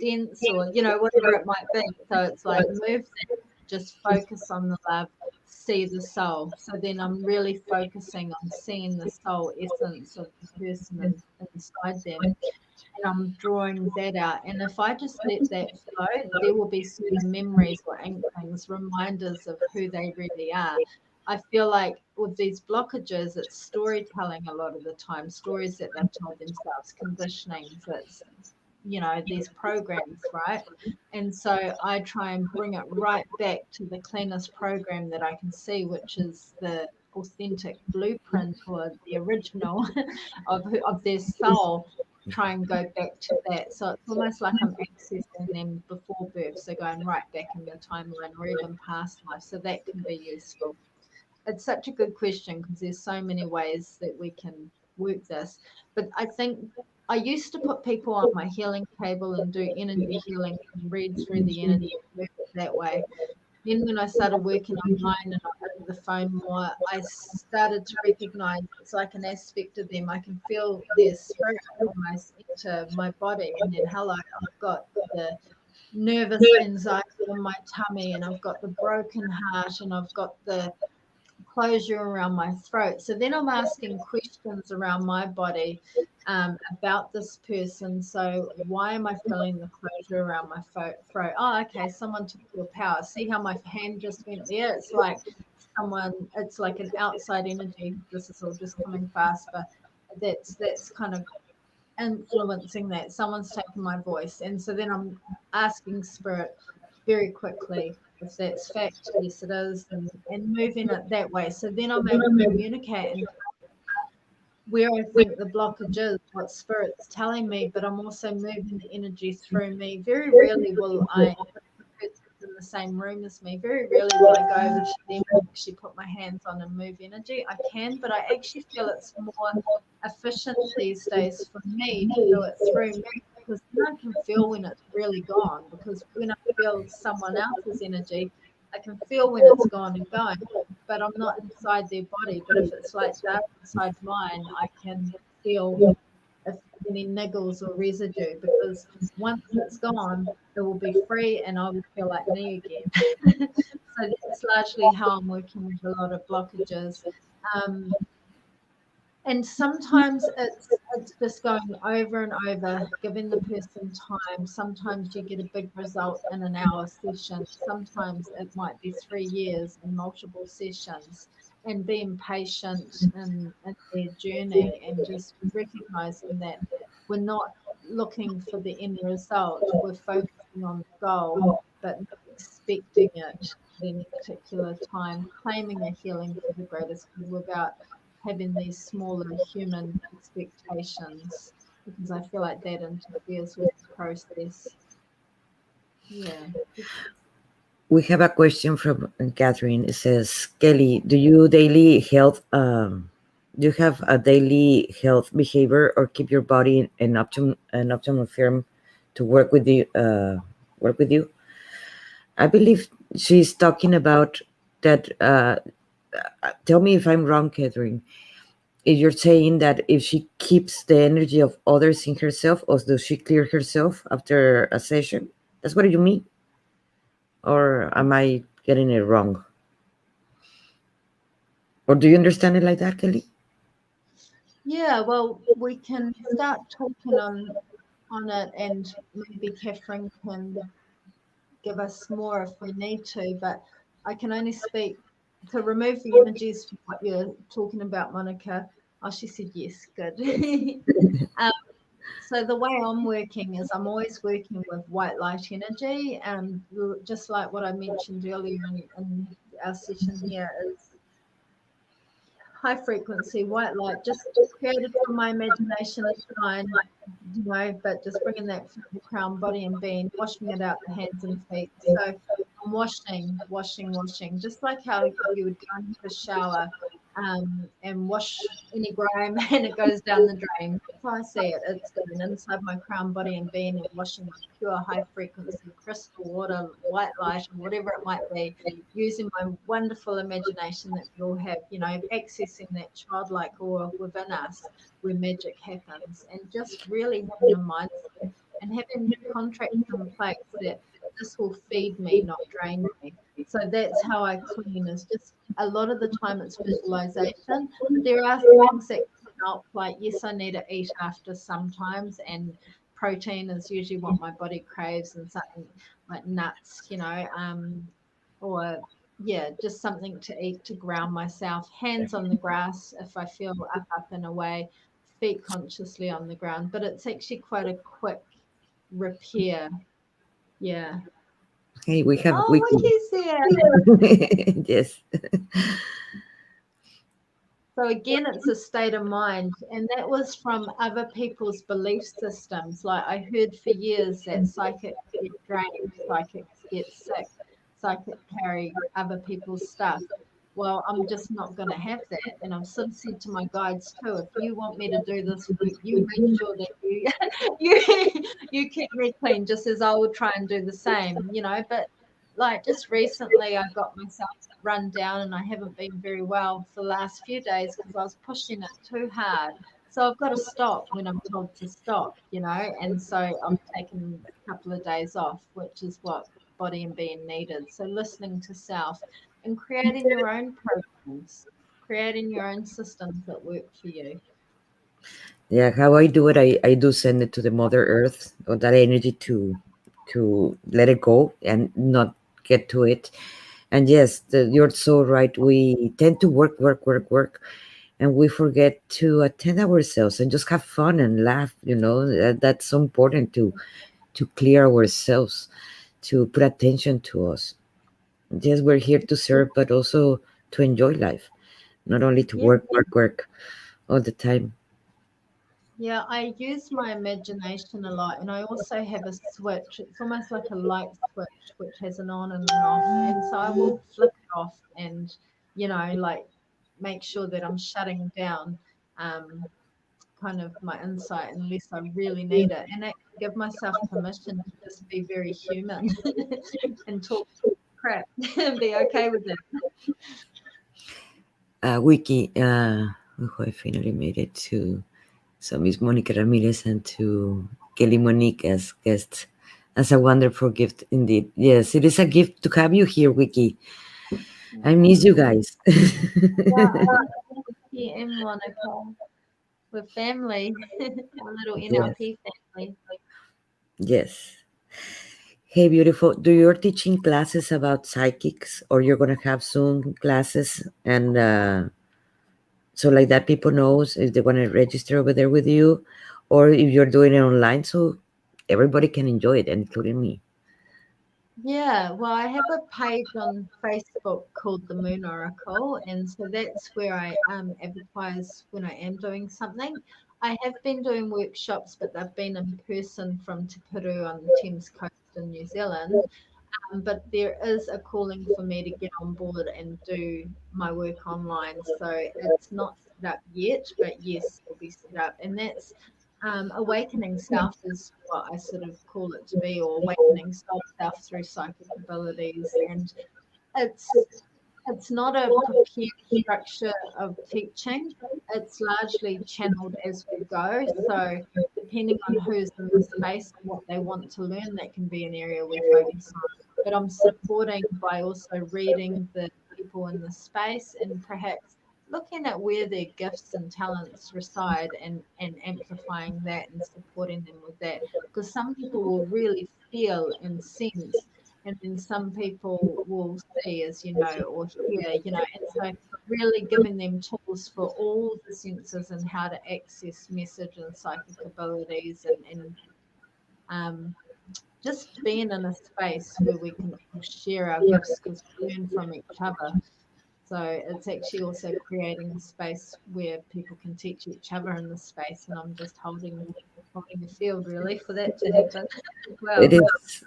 dense, or whatever it might be. So it's like move that, just focus on the love, see the soul. So then I'm really focusing on seeing the soul essence of the person inside them, and I'm drawing that out. And if I just let that flow, there will be certain memories or inklings, reminders of who they really are. I feel like with these blockages, it's storytelling a lot of the time, stories that they've told themselves, conditionings, it's, these programs, right? And so I try and bring it right back to the cleanest program that I can see, which is the authentic blueprint or the original of their soul. Try and go back to that. So it's almost like I'm accessing them before birth, so going right back in the timeline or even past life. So that can be useful. It's such a good question, because there's so many ways that we can work this. But I think I used to put people on my healing table and do energy healing and read through the energy and work it that way. Then when I started working online and over the phone more, I started to recognize it's like an aspect of them. I can feel their spirit almost enter my body, and then hello, I've got the nervous anxiety in my tummy, and I've got the broken heart, and I've got the closure around my throat. So then I'm asking questions around my body, about this person. So why am I feeling the closure around my throat? Oh, okay, someone took your power. See how my hand just went there? It's like it's like an outside energy. This is all just coming fast, but that's kind of influencing that. Someone's taken my voice. And so then I'm asking spirit very quickly if that's fact. Yes, it is, and moving it that way. So then I'm able to communicate and where I think the blockage is, what spirit's telling me, but I'm also moving the energy through me. Very rarely will I, if the person's in the same room as me, very rarely will I go over to them and actually put my hands on and move energy. I can, but I actually feel it's more efficient these days for me to do it through me, because then I can feel when it's really gone. Because when I feel someone else's energy, I can feel when it's gone and going, but I'm not inside their body. But if it's like that inside mine, I can feel if any niggles or residue, because once it's gone, it will be free and I will feel like me again. So that's largely how I'm working with a lot of blockages. Um, and sometimes it's just going over and over, giving the person time. Sometimes you get a big result in an hour session. Sometimes it might be 3 years in multiple sessions. And being patient in their journey, and just recognizing that we're not looking for the end result. We're focusing on the goal, but not expecting it at any particular time, claiming a healing for the greatest good without having these smaller human expectations, because I feel like that interferes with the process. Yeah. We have a question from Catherine. It says, Kelly, do you daily health? Do you have a daily health behavior, or keep your body in an optimal form to work with you? Work with you. I believe she's talking about that. Tell me if I'm wrong, Catherine. If you're saying that if she keeps the energy of others in herself, or does she clear herself after a session? That's what you mean, or am I getting it wrong. Or do you understand it like that, Kelly? Yeah, well, we can start talking on it, and maybe Catherine can give us more if we need to, but I can only speak to remove the energies from what you're talking about, Monica. Oh, she said yes, good. um, so the way I'm working is I'm always working with white light energy, and just like what I mentioned earlier in our session here is high frequency white light, just created from my imagination is fine, but just bringing that from the crown, body, and being, washing it out the hands and feet. So I'm washing, just like how you would go and have a shower and wash any grime and it goes down the drain. That's how I see it. It's going inside my crown, body, and being and washing with pure high frequency crystal water, white light, or whatever it might be, using my wonderful imagination that we all have, accessing that childlike awe within us where magic happens, and just really having a mindset and having contracts in place that this will feed me, not drain me. So that's how I clean, is just a lot of the time it's visualization, but there are things that can help, like yes, I need to eat after sometimes, and protein is usually what my body craves, and something like nuts, or yeah, just something to eat to ground myself. Hands on the grass if I feel up and away, feet consciously on the ground. But it's actually quite a quick repair. Yeah. Hey, we have Oh, wiki. Wiki's there. Yes. So again, it's a state of mind, and that was from other people's belief systems. Like I heard for years that psychics get drained, psychics get sick, psychics carry other people's stuff. Well, I'm just not going to have that. And I've sort of said to my guides too, if you want me to do this work, you make sure that you you keep me clean, just as I will try and do the same. But like just recently, I got myself run down and I haven't been very well for the last few days because I was pushing it too hard. So I've got to stop when I'm told to stop. And so I've taken a couple of days off, which is what body and being needed. So listening to self and creating your own programs, creating your own systems that work for you. Yeah, how I do it, I do send it to the Mother Earth, or that energy to let it go and not get to it. And yes, you're so right. We tend to work, work, work, work, and we forget to attend ourselves and just have fun and laugh. That's so important to clear ourselves, to put attention to us. Yes, we're here to serve, but also to enjoy life, not only to Yeah. work, work, work all the time. Yeah, I use my imagination a lot, and I also have a switch. It's almost like a light switch, which has an on and an off. And so I will flick it off and, like make sure that I'm shutting down um, kind of my insight unless I really need it. And actually give myself permission to just be very human and talk crap and be okay with it. Wiki, who I finally made it to. So Miss Monica Ramirez and to Kelly Monique as guests. As a wonderful gift indeed. Yes, it is a gift to have you here, Wiki. I Yeah, miss you guys. yeah, I miss Vicky and Monica. We're family, our little Yes. NLP family. Yes. Hey, beautiful. Do you're teaching classes about psychics, or you're gonna have soon classes, and so like that people knows if they want to register over there with you, or if you're doing it online, so everybody can enjoy it, including me. Yeah, well, I have a page on Facebook called the Moon Oracle, and so that's where I advertise when I am doing something. I have been doing workshops, but they've been in person from Te Puru on the Thames coast in New Zealand. But there is a calling for me to get on board and do my work online. So it's not set up yet, but yes, it'll be set up. And that's awakening self is what I sort of call it to be, or awakening self through psychic abilities. And it's it's not a prepared structure of teaching. It's largely channeled as we go. So depending on who's in the space and what they want to learn, that can be an area we focus on. but I'm supporting by also reading the people in the space and perhaps looking at where their gifts and talents reside and amplifying that and supporting them with that. Because some people will really feel and sense, and then some people will see, as you know, or hear, you know, and so really giving them tools for all the senses and how to access message and psychic abilities and um, just being in a space where we can all share our gifts because we learn from each other. So it's actually also creating a space where people can teach each other in the space, and I'm just holding the field really for that to happen as It well. is,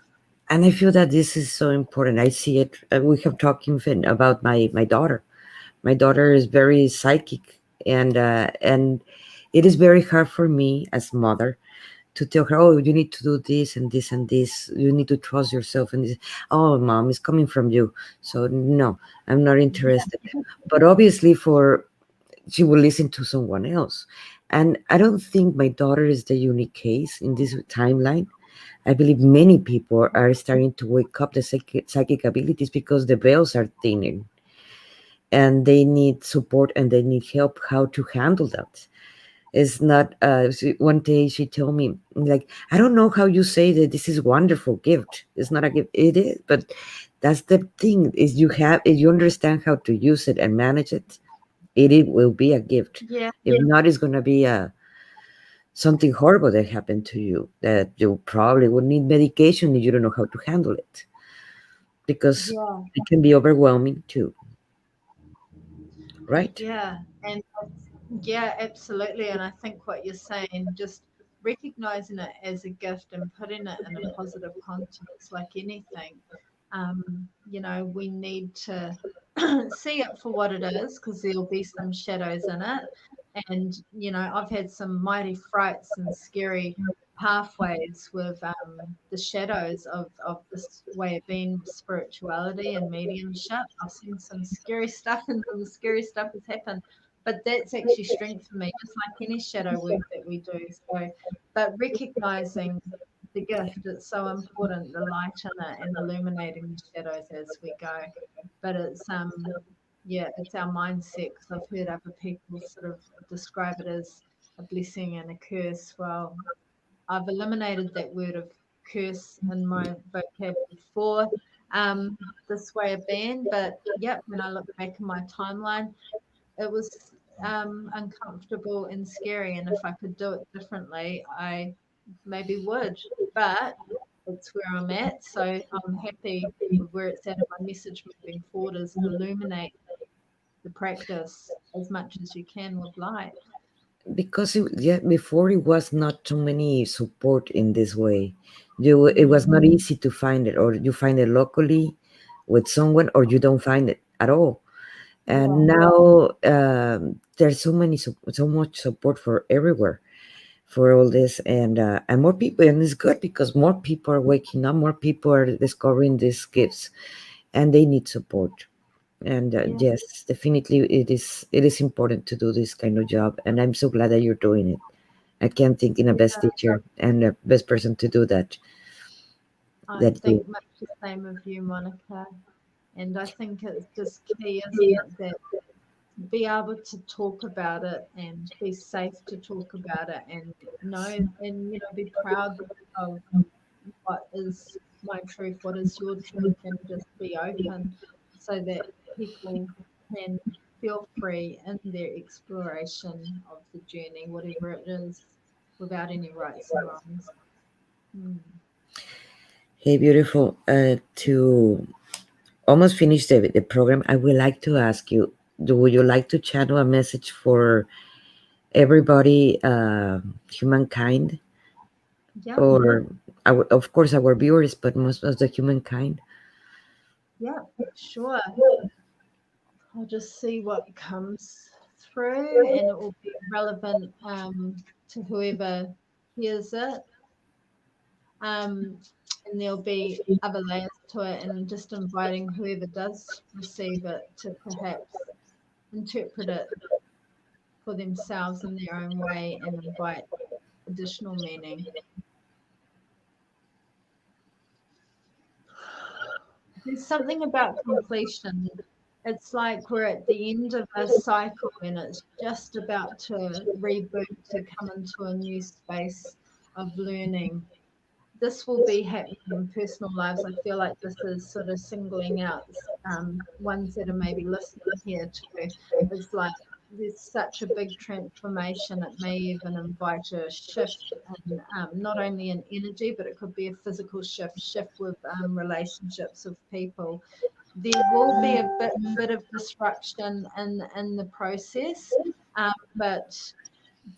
and I feel that this is so important. I see it. We have talked even about my daughter. My daughter is very psychic, and it is very hard for me as mother to tell her, oh, you need to do this and this and this. You need to trust yourself. And this, oh, mom, it's coming from you. So no, I'm not interested. But obviously, for she will listen to someone else. And I don't think my daughter is the unique case in this timeline. I believe many people are starting to wake up the psychic abilities because the veils are thinning and they need support and they need help how to handle that. It's not one day she told me, like, I don't know how you say that this is wonderful gift. It's not a gift. It is, but that's the thing is you have if you understand how to use it and manage it, it will be a gift. Yeah, If not, it's gonna be a something horrible that happened to you that you probably would need medication if you don't know how to handle it because yeah, it can be overwhelming too, right? yeah. And yeah, absolutely. And I think what you're saying, just recognizing it as a gift and putting it in a positive context, like anything, you know, we need to see it for what it is because there'll be some shadows in it. And, you know, I've had some mighty frights and scary pathways with the shadows of this way of being with spirituality and mediumship. I've seen some scary stuff and some scary stuff has happened, but that's actually strength for me, just like any shadow work that we do. So, but recognizing the gift, it's so important, the light in it and illuminating the shadows as we go. But it's yeah, it's our mindset because I've heard other people sort of describe it as a blessing and a curse. Well, I've eliminated that word of curse in my vocab before this way of being, but yep, when I look back in my timeline, it was uncomfortable and scary. And if I could do it differently, I maybe would. But it's where I'm at, so I'm happy with where it's at. And my message moving forward is illuminate the practice as much as you can with light. Because yeah, before it was not too many support in this way. It was Mm, not easy to find it, or you find it locally with someone, or you don't find it at all. yeah, And now there's so much support for everywhere for all this, and more people, and it's good because more people are waking up, more people are discovering these gifts, and they need support. And yeah, yes, definitely, it is important to do this kind of job, and I'm so glad that you're doing it. I can't think in a best yeah. teacher and a best person to do that. I That you think much the same of you, Monica. And I think it's just key, isn't it, that be able to talk about it and be safe to talk about it and know and you know be proud of what is my truth, what is your truth, and just be open so that people can feel free in their exploration of the journey, whatever it is, without any rights and wrongs. Mm. Hey, beautiful. To almost finish the program, I would like to ask you: would you like to channel a message for everybody, humankind, Yeah, or of course our viewers, but most of the humankind? yeah, sure. I'll just see what comes through and it will be relevant to whoever hears it. And there'll be other layers to it, and just inviting whoever does receive it to perhaps interpret it for themselves in their own way and invite additional meaning. There's something about completion. It's like we're at the end of a cycle and it's just about to reboot to come into a new space of learning. This will be happening in personal lives. I feel like this is sort of singling out ones that are maybe listening here too. It's like there's such a big transformation. It may even invite a shift in not only in energy, but it could be a physical shift with relationships with people. There will be a bit of disruption in the process, but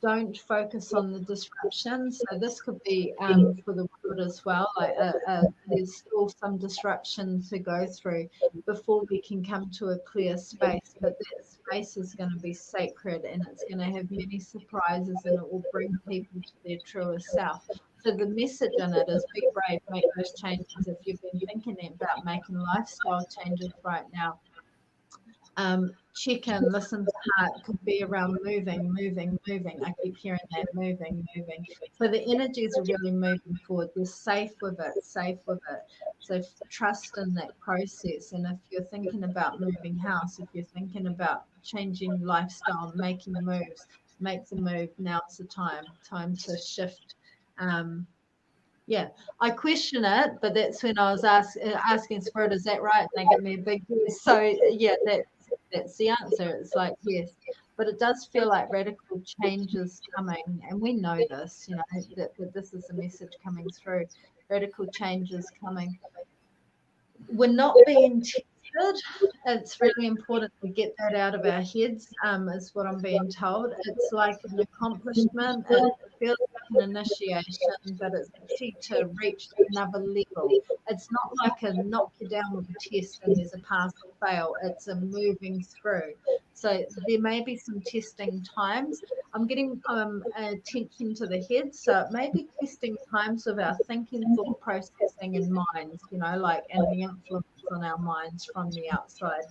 don't focus on the disruption. So this could be for the world as well. Like there's still some disruption to go through before we can come to a clear space. But that space is going to be sacred, and it's going to have many surprises, and it will bring people to their truest self. So the message in it is be brave, make those changes. If you've been thinking about making lifestyle changes right now, check in, listen to heart, could be around moving, moving, moving. I keep hearing that moving, moving. So the energies are really moving forward. You're safe with it, safe with it. So trust in that process. And if you're thinking about moving house, if you're thinking about changing lifestyle, making moves, make the move. Now's the time to shift. Um, yeah, I question it, but that's when I was asking Spirit, "Is that right?" And they give me a big yes. So yeah, that's the answer. It's like yes, but it does feel like radical change is coming, and we know this. You know that this is a message coming through. Radical change is coming. We're not being tested. It's really important to get that out of our heads, is what I'm being told. It's like an accomplishment. It feels like an initiation, but it's actually to reach another level. It's not like a knock you down with a test and there's a pass or fail. It's a moving through. So there may be some testing times. I'm getting attention to the head, so it may be testing times of our thinking, thought processing, and minds. You know, like and the influence on our minds from the outside,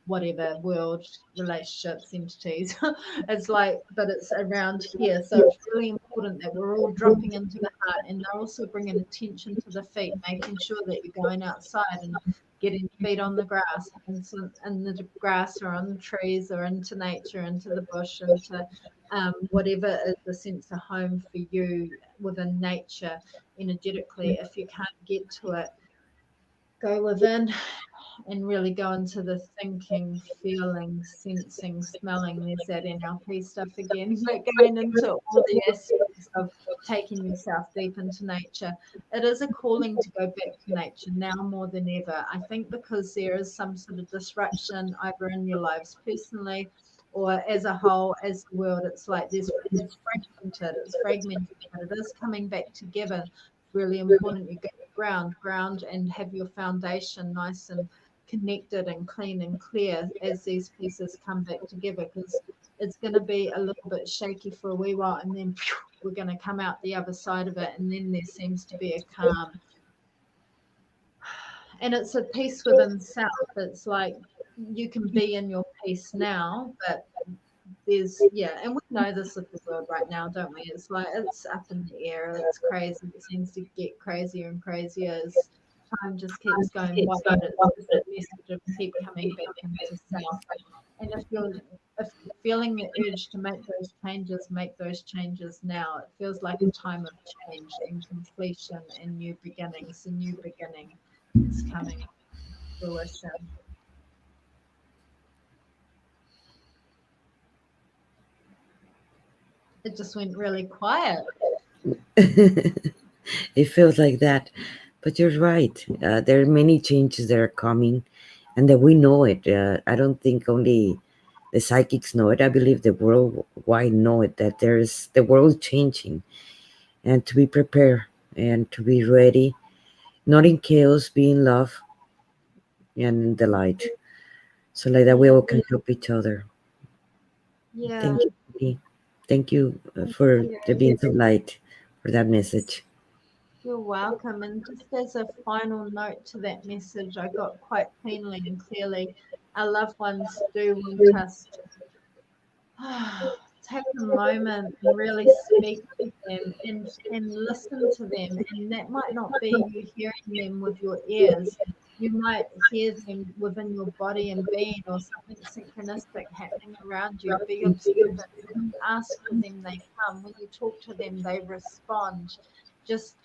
whatever world, relationships, entities. It's like, but it's around here. So it's really important that we're all dropping into the heart, and they're also bringing attention to the feet, making sure that you're going outside and getting feet on the grass, and the grass or on the trees or into nature, into the bush, into whatever is the sense of home for you within nature energetically. If you can't get to it, go within and really go into the thinking, feeling, sensing, smelling. There's that NLP stuff again, but going into all the aspects of taking yourself deep into nature. It is a calling to go back to nature now more than ever. I think because there is some sort of disruption either in your lives personally or as a whole, as the world, it's like it's fragmented, but it is coming back together. It's really important you go ground and have your foundation nice and connected and clean and clear as these pieces come back together, because it's going to be a little bit shaky for a wee while, and then we're going to come out the other side of it, and then there seems to be a calm, and it's a peace within self. It's like you can be in your peace now, but and we know this of the world right now, don't we? It's like it's up in the air, it's crazy, it seems to get crazier and crazier as time just keeps going by, but it's just a message of keep coming back into self. And if you're feeling the urge to make those changes now. It feels like a time of change and completion and new beginnings. A new beginning is coming to fruition. It just went really quiet. It feels like that. But you're right. There are many changes that are coming and that we know it. I don't think only the psychics know it. I believe the worldwide know it, that there's the world changing, and to be prepared and to be ready, not in chaos, be in love and in the light. So like that we Yeah, all can help each other. yeah. Thank you. Vicky. Thank you Thank for you. the beams of light, for that message. You're welcome. And just as a final note to that message, I got quite cleanly and clearly our loved ones do want us to take a moment and really speak to them and listen to them. And that might not be you hearing them with your ears. you might hear them within your body and being, or something synchronistic happening around you. Be observant. When you ask for them, they come. When you talk to them, they respond. Just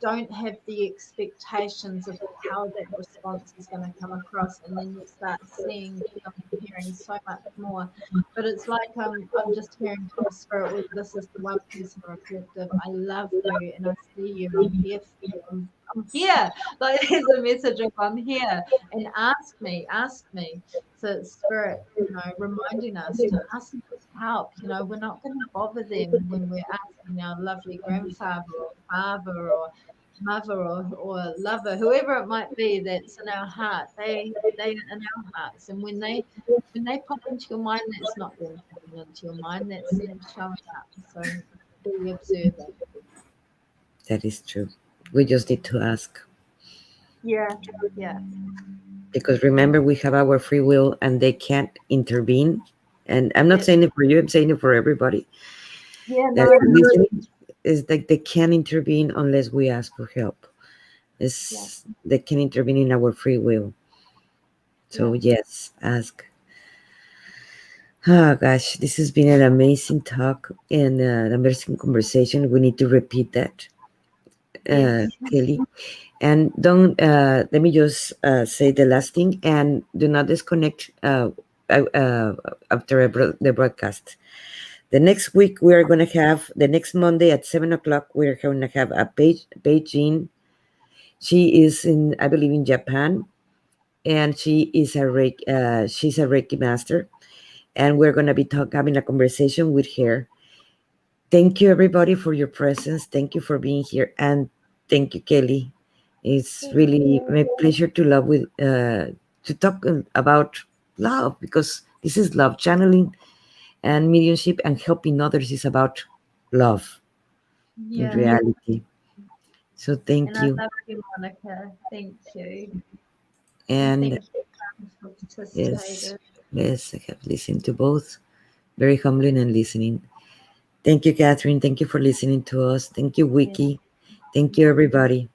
don't have the expectations of how that response is going to come across, and then you'll start seeing, feeling, hearing so much more. But it's like I'm just hearing from spirit, whether this is the one person or a collective. I love you and I see you. I'm here for you. I'm here. Like there's a message of I'm here, and ask me. So it's spirit, reminding us to ask them for help. We're not going to bother them when we're asking our lovely grandfather or father or mother or lover, whoever it might be that's in our heart. They are in our hearts, and when they pop into your mind, that's not them popping into your mind. That's them showing up. So be observant. That is true. We just need to ask. Yeah, yeah, Because remember, we have our free will and they can't intervene. And I'm not yeah, saying it for you, I'm saying it for everybody yeah. that No, is listening, is that they can't intervene unless we ask for help. yeah, Is they can intervene in our free will. yeah, So yes, ask. Oh gosh, this has been an amazing talk and an amazing conversation. We need to repeat that, yes, Kelly. And don't let me just say the last thing, and do not disconnect uh, uh, after the broadcast. The next week we are going to have the next Monday at 7 o'clock. We're going to have a Beijing. She is in, I believe, in Japan, and she's a Reiki master, and we're going to be having a conversation with her. Thank you, everybody, for your presence. Thank you for being here, and thank you, Kelly. It's thank really you. my pleasure to love with to talk about love, because this is love channeling, and mediumship and helping others is about love in Yeah, reality. So and thank I you, love you, Monica. Thank you, and and thank you for yes, participating. yes, I have listened to both. Very humbling and listening. Thank you, Catherine. Thank you for listening to us. Thank you, Yes, Wiki. Thank thank you, you. everybody.